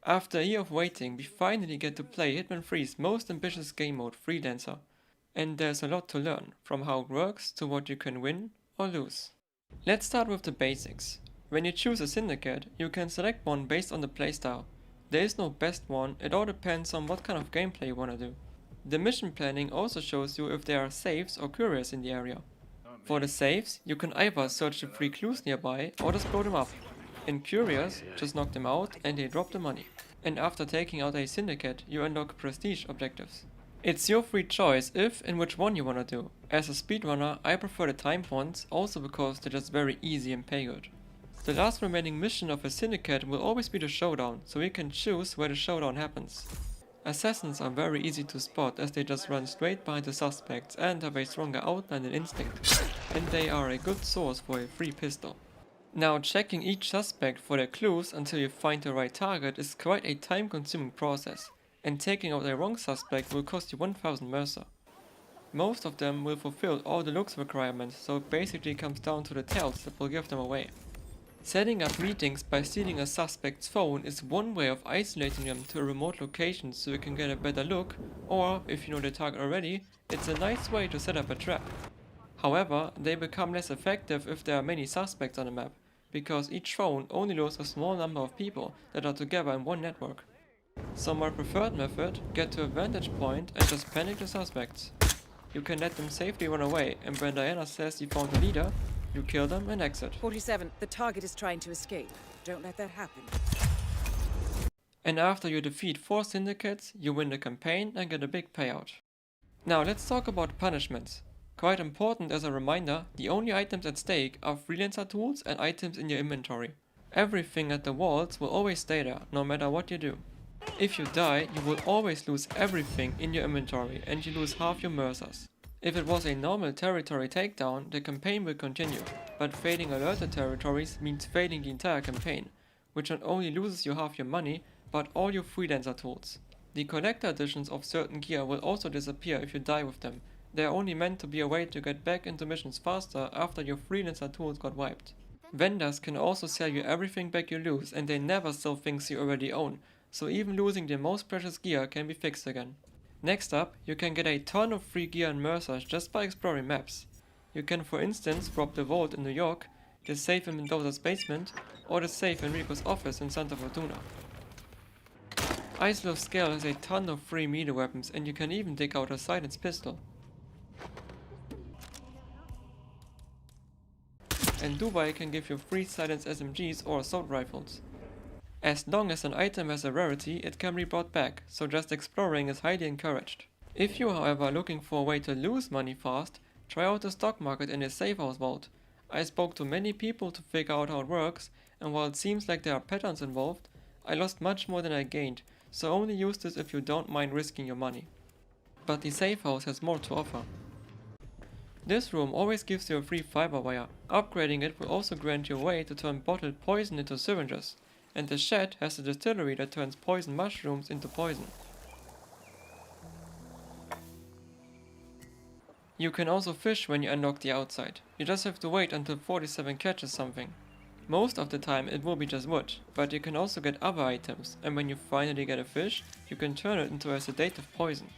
After a year of waiting, we finally get to play Hitman 3's most ambitious game mode, Freelancer. And there's a lot to learn, from how it works to what you can win or lose. Let's start with the basics. When you choose a syndicate, you can select one based on the playstyle. There is no best one, it all depends on what kind of gameplay you wanna do. The mission planning also shows you if there are safes or couriers in the area. For the safes, you can either search the free clues nearby or just blow them up. In couriers, just knock them out and they drop the money. And after taking out a syndicate, you unlock prestige objectives. It's your free choice if and which one you wanna do. As a speedrunner, I prefer the time ones, also because they're just very easy and pay good. The last remaining mission of a syndicate will always be the showdown, so you can choose where the showdown happens. Assassins are very easy to spot as they just run straight behind the suspects and have a stronger outline and instinct, and they are a good source for a free pistol. Now, checking each suspect for their clues until you find the right target is quite a time-consuming process, and taking out a wrong suspect will cost you 1000 mercer. Most of them will fulfill all the looks requirements, so it basically comes down to the tells that will give them away. Setting up meetings by stealing a suspect's phone is one way of isolating them to a remote location so you can get a better look, or, if you know the target already, it's a nice way to set up a trap. However, they become less effective if there are many suspects on the map, because each phone only knows a small number of people that are together in one network. So my preferred method, get to a vantage point and just panic the suspects. You can let them safely run away, and when Diana says you found the leader, you kill them and exit. 47, the target is trying to escape. Don't let that happen. And after you defeat 4 syndicates, you win the campaign and get a big payout. Now let's talk about punishments. Quite important as a reminder, the only items at stake are freelancer tools and items in your inventory. Everything at the walls will always stay there, no matter what you do. If you die, you will always lose everything in your inventory and you lose half your mercers. If it was a normal territory takedown, the campaign will continue, but failing alerted territories means failing the entire campaign, which not only loses you half your money, but all your freelancer tools. The collector editions of certain gear will also disappear if you die with them. They are only meant to be a way to get back into missions faster after your freelancer tools got wiped. Vendors can also sell you everything back you lose, and they never sell things you already own, so even losing the most precious gear can be fixed again. Next up, you can get a ton of free gear and mercers just by exploring maps. You can for instance rob the vault in New York, the safe in Mendoza's basement, or the safe in Rico's office in Santa Fortuna. Isle of Scale has a ton of free melee weapons, and you can even dig out a silenced pistol. And Dubai can give you free silenced SMGs or assault rifles. As long as an item has a rarity, it can be brought back, so just exploring is highly encouraged. If you however are looking for a way to lose money fast, try out the stock market in a safe house vault. I spoke to many people to figure out how it works, and while it seems like there are patterns involved, I lost much more than I gained, so only use this if you don't mind risking your money. But the safe house has more to offer. This room always gives you a free fiber wire. Upgrading it will also grant you a way to turn bottled poison into syringes. And the shed has a distillery that turns poison mushrooms into poison. You can also fish when you unlock the outside. You just have to wait until 47 catches something. Most of the time it will be just wood, but you can also get other items, and when you finally get a fish, you can turn it into a sedative poison.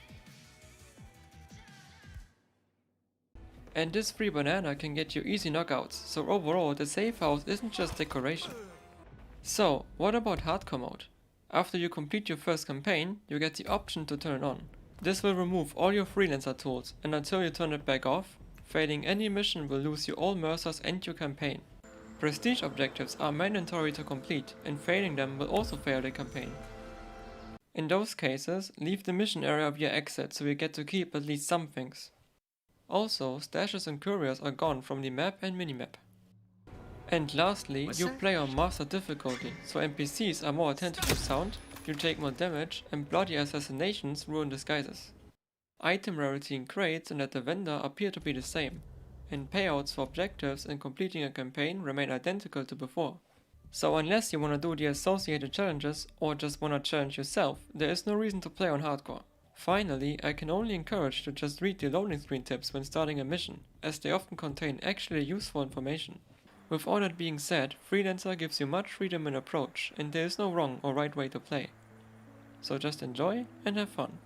And this free banana can get you easy knockouts, so overall the safe house isn't just decoration. So, what about hardcore mode? After you complete your first campaign, you get the option to turn it on. This will remove all your freelancer tools, and until you turn it back off, failing any mission will lose you all mercers and your campaign. Prestige objectives are mandatory to complete, and failing them will also fail the campaign. In those cases, leave the mission area via exit so you get to keep at least some things. Also, stashes and couriers are gone from the map and minimap. And lastly, you play on master difficulty, so NPCs are more attentive to sound, you take more damage, and bloody assassinations ruin disguises. Item rarity in crates and at the vendor appear to be the same, and payouts for objectives and completing a campaign remain identical to before. So unless you wanna do the associated challenges or just wanna challenge yourself, there is no reason to play on hardcore. Finally, I can only encourage to just read the loading screen tips when starting a mission, as they often contain actually useful information. With all that being said, Freelancer gives you much freedom in approach, and there is no wrong or right way to play. So just enjoy and have fun.